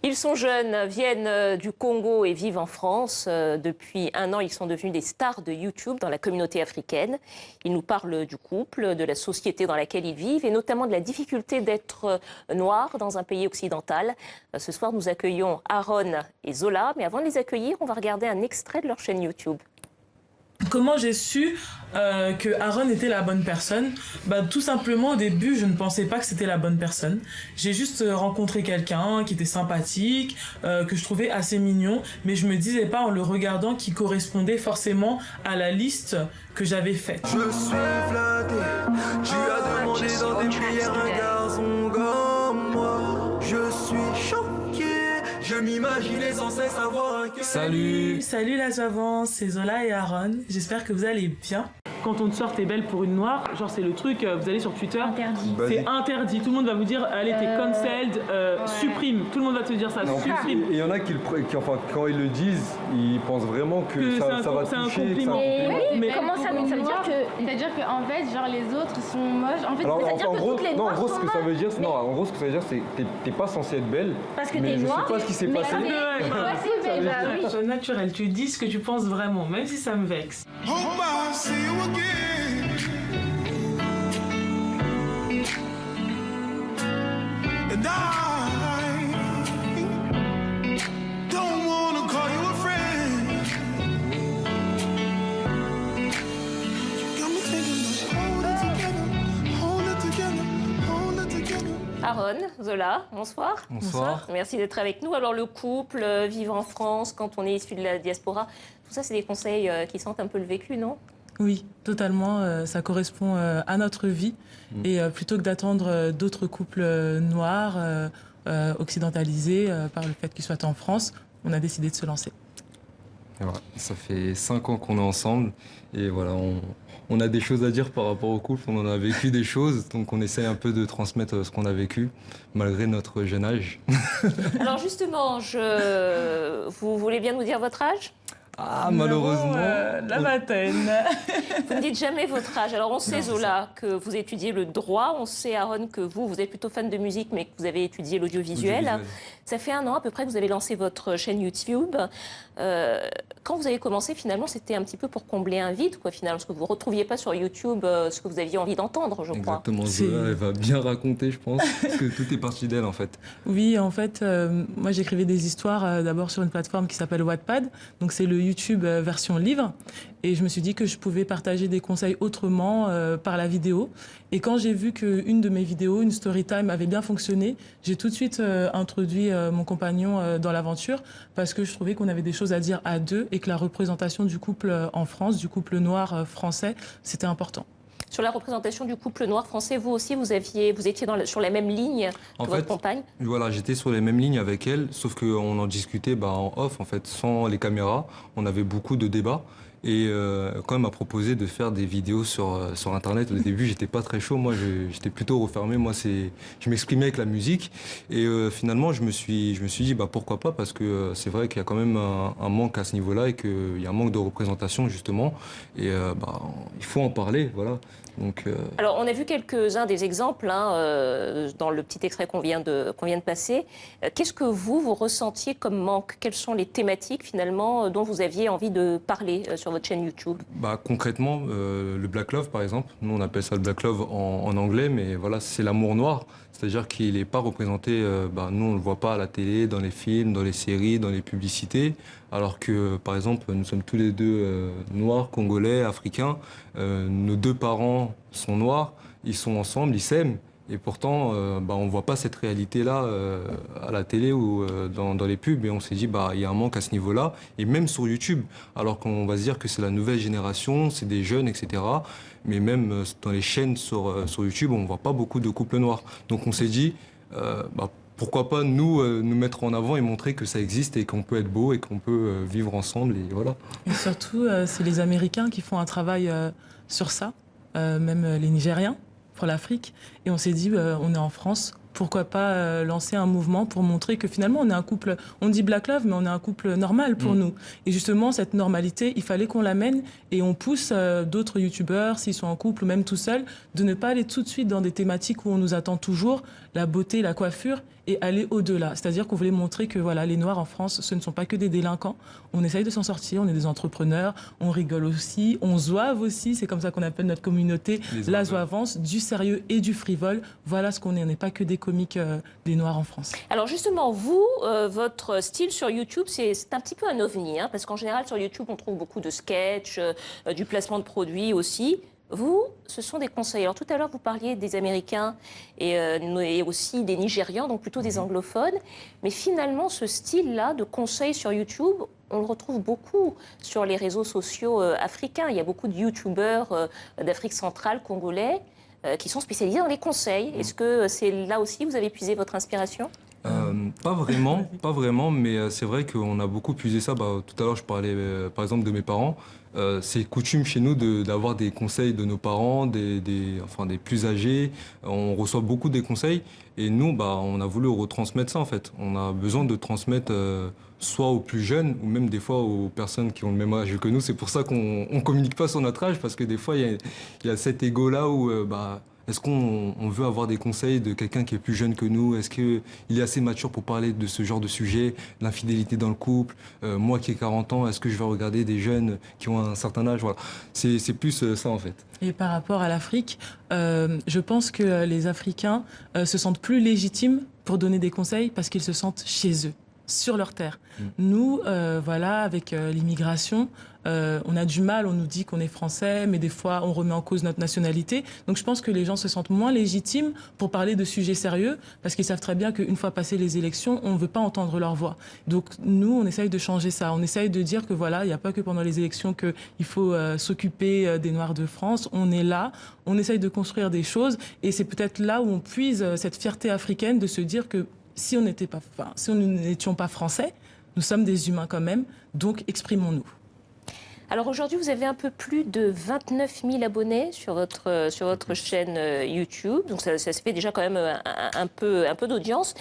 Ils sont jeunes, viennent du Congo et vivent en France. Depuis un an, ils sont devenus des stars de YouTube dans la communauté africaine. Ils nous parlent du couple, de la société dans laquelle ils vivent et notamment de la difficulté d'être noir dans un pays occidental. Ce soir, nous accueillons Aaron et Zola. Mais avant de les accueillir, on va regarder un extrait de leur chaîne YouTube. Comment j'ai su que Aaron était la bonne personne? Tout simplement, au début, je ne pensais pas que c'était la bonne personne. J'ai juste rencontré quelqu'un qui était sympathique, que je trouvais assez mignon, mais je me disais pas en le regardant qu'il correspondait forcément à la liste que j'avais faite. Je suis flatté, tu as demandé dans tes prières un garçon comme moi. Je suis choqué, je m'imaginais sans cesse avoir un cœur. Salut la Javance, c'est Zola et Aaron. J'espère que vous allez bien. Quand on te sort t'es belle pour une noire, genre c'est le truc, vous allez sur Twitter, interdit. C'est interdit. Tout le monde va vous dire, allez t'es cancelled, supprime. Tout le monde va te dire ça, supprime. Et il y en a qui, enfin, quand ils le disent, ils pensent vraiment que ça va c'est un toucher. compliment. Mais comment ça veut dire que... C'est-à-dire qu'en fait, genre les autres sont moches. En fait, Alors, c'est-à-dire que toutes les noirs en gros, sont ce que ça veut dire, moches. en gros, ce que ça veut dire, c'est que t'es pas censé être belle. Parce que mais t'es je noire. sais pas ce qui s'est passé. C'est naturel, tu dis ce que tu penses vraiment, même si ça me vexe. And I don't wanna call you a friend. You got me thinking about hold it together. Aaron, Zola, bonsoir. Bonsoir. Merci d'être avec nous. Alors le couple, vivre en France quand on est issu de la diaspora, tout ça c'est des conseils qui sentent un peu le vécu, non? Oui, totalement. Ça correspond à notre vie. Et plutôt que d'attendre d'autres couples noirs, occidentalisés, par le fait qu'ils soient en France, on a décidé de se lancer. Et voilà, ça fait 5 ans qu'on est ensemble. Et voilà, on a des choses à dire par rapport au couple. On en a vécu des choses. Donc on essaie un peu de transmettre ce qu'on a vécu, malgré notre jeune âge. Alors justement, vous voulez bien nous dire votre âge? Ah, malheureusement. La vingtaine. Vous ne dites jamais votre âge. Alors on sait, Zola, que vous étudiez le droit. On sait, Aaron, que vous êtes plutôt fan de musique, mais que vous avez étudié l'audiovisuel. Ça fait un an à peu près que vous avez lancé votre chaîne YouTube. Quand vous avez commencé, finalement, c'était un petit peu pour combler un vide, quoi, finalement, parce que vous ne retrouviez pas sur YouTube ce que vous aviez envie d'entendre, je crois. Exactement, Zola, elle va bien raconter, je pense, parce que tout est parti d'elle, en fait. Oui, en fait, moi j'écrivais des histoires d'abord sur une plateforme qui s'appelle Wattpad. Donc c'est le YouTube version livre. Et je me suis dit que je pouvais partager des conseils autrement par la vidéo. Et quand j'ai vu qu'une de mes vidéos, une story time, avait bien fonctionné, j'ai tout de suite introduit mon compagnon dans l'aventure parce que je trouvais qu'on avait des choses à dire à deux et que la représentation du couple en France, du couple noir français, c'était important. Sur la représentation du couple noir français, vous aussi, vous étiez sur la même ligne que votre compagne? Voilà, j'étais sur les mêmes lignes avec elle, sauf qu'on en discutait en off, en fait, sans les caméras. On avait beaucoup de débats. Et quand elle m'a proposé de faire des vidéos sur Internet, au début, j'étais pas très chaud. Moi, j'étais plutôt refermé. Moi, je m'exprimais avec la musique. Et finalement, je me suis dit, pourquoi pas, parce que c'est vrai qu'il y a quand même un manque à ce niveau-là et qu'il y a un manque de représentation, justement. Et il faut en parler, voilà. Donc, Alors, on a vu quelques-uns des exemples dans le petit extrait qu'on vient de passer. Qu'est-ce que vous ressentiez comme manque? Quelles sont les thématiques, finalement, dont vous aviez envie de parler sur votre chaîne YouTube? Concrètement, le Black Love, par exemple, nous on appelle ça le Black Love en anglais, mais voilà, c'est l'amour noir. C'est-à-dire qu'il n'est pas représenté, nous on ne le voit pas à la télé, dans les films, dans les séries, dans les publicités, alors que, par exemple, nous sommes tous les deux noirs, congolais, africains, nos deux parents sont noirs, ils sont ensemble, ils s'aiment. Et pourtant, on ne voit pas cette réalité-là à la télé ou dans les pubs. Et on s'est dit, il y a un manque à ce niveau-là. Et même sur YouTube, alors qu'on va se dire que c'est la nouvelle génération, c'est des jeunes, etc. Mais même dans les chaînes sur YouTube, on ne voit pas beaucoup de couples noirs. Donc on s'est dit, pourquoi pas nous mettre en avant et montrer que ça existe et qu'on peut être beau et qu'on peut vivre ensemble. Et voilà. Et surtout, c'est les Américains qui font un travail sur ça, même les Nigériens, pour l'Afrique. Et on s'est dit, on est en France, pourquoi pas lancer un mouvement pour montrer que finalement on est un couple, on dit Black Love, mais on est un couple normal pour nous. Et justement, cette normalité, il fallait qu'on l'amène et on pousse d'autres youtubeurs, s'ils sont en couple ou même tout seuls, de ne pas aller tout de suite dans des thématiques où on nous attend toujours, la beauté, la coiffure, et aller au-delà. C'est-à-dire qu'on voulait montrer que voilà, les Noirs en France, ce ne sont pas que des délinquants. On essaye de s'en sortir, on est des entrepreneurs, on rigole aussi, on zouave aussi, c'est comme ça qu'on appelle notre communauté, la zouavance, du sérieux et du frivole. Voilà ce qu'on est, on n'est pas que des comiques des Noirs en France. Alors justement, vous, votre style sur YouTube, c'est un petit peu un ovni, hein, parce qu'en général sur YouTube, on trouve beaucoup de sketchs, du placement de produits aussi. Vous, ce sont des conseils. Alors tout à l'heure, vous parliez des Américains et aussi des Nigérians, donc plutôt des anglophones. Mais finalement, ce style-là de conseils sur YouTube, on le retrouve beaucoup sur les réseaux sociaux africains. Il y a beaucoup de YouTubeurs d'Afrique centrale, congolais, qui sont spécialisés dans les conseils. Est-ce que c'est là aussi vous avez puisé votre inspiration ? Pas vraiment, mais c'est vrai qu'on a beaucoup puisé ça. Tout à l'heure, je parlais par exemple de mes parents. C'est coutume chez nous d'avoir des conseils de nos parents, des plus âgés. On reçoit beaucoup des conseils et nous, on a voulu retransmettre ça en fait. On a besoin de transmettre soit aux plus jeunes ou même des fois aux personnes qui ont le même âge que nous. C'est pour ça qu'on ne communique pas sur notre âge parce que des fois, il y a cet ego-là où... est-ce qu'on veut avoir des conseils de quelqu'un qui est plus jeune que nous? Est-ce qu'il est assez mature pour parler de ce genre de sujet, l'infidélité dans le couple? Moi qui ai 40 ans, est-ce que je vais regarder des jeunes qui ont un certain âge? Voilà. C'est plus ça en fait. Et par rapport à l'Afrique, je pense que les Africains se sentent plus légitimes pour donner des conseils parce qu'ils se sentent chez eux, sur leur terre. Nous, avec l'immigration, on a du mal, on nous dit qu'on est français, mais des fois on remet en cause notre nationalité. Donc je pense que les gens se sentent moins légitimes pour parler de sujets sérieux, parce qu'ils savent très bien qu'une fois passées les élections, on ne veut pas entendre leur voix. Donc nous, on essaye de changer ça. On essaye de dire que voilà, il n'y a pas que pendant les élections qu'il faut s'occuper des Noirs de France. On est là, on essaye de construire des choses, et c'est peut-être là où on puise cette fierté africaine de se dire que si on n'étions pas français, nous sommes des humains quand même, donc exprimons-nous. Alors aujourd'hui, vous avez un peu plus de 29 000 abonnés sur votre chaîne YouTube. Donc ça se fait déjà quand même un peu d'audience.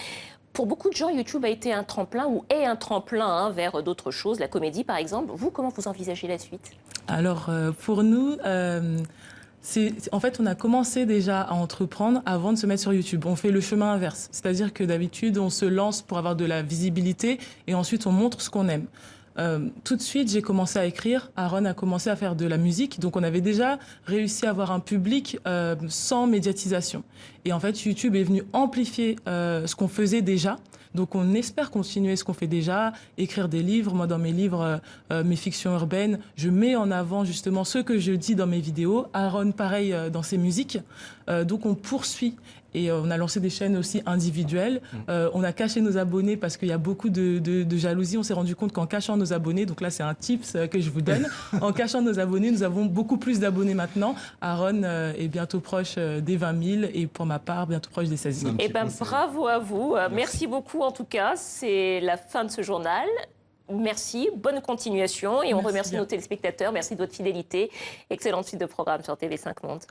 Pour beaucoup de gens, YouTube a été un tremplin ou est un tremplin vers d'autres choses, la comédie par exemple. Vous, comment vous envisagez la suite? Alors pour nous... en fait, on a commencé déjà à entreprendre avant de se mettre sur YouTube. On fait le chemin inverse. C'est-à-dire que d'habitude, on se lance pour avoir de la visibilité et ensuite on montre ce qu'on aime. Tout de suite, j'ai commencé à écrire. Aaron a commencé à faire de la musique. Donc, on avait déjà réussi à avoir un public sans médiatisation. Et en fait, YouTube est venu amplifier ce qu'on faisait déjà. Donc, on espère continuer ce qu'on fait déjà, écrire des livres. Moi, dans mes livres, mes fictions urbaines, je mets en avant justement ce que je dis dans mes vidéos. Aaron, pareil, dans ses musiques. Donc, on poursuit. Et on a lancé des chaînes aussi individuelles. On a caché nos abonnés parce qu'il y a beaucoup de jalousie. On s'est rendu compte qu'en cachant nos abonnés, donc là c'est un tips que je vous donne, en cachant nos abonnés, nous avons beaucoup plus d'abonnés maintenant. Aaron est bientôt proche des 20 000 et pour ma part, bientôt proche des 16 000. Eh bien, bravo à vous. Merci beaucoup en tout cas. C'est la fin de ce journal. Merci, bonne continuation et on remercie nos téléspectateurs. Merci de votre fidélité. Excellente suite de programme sur TV5 Monde.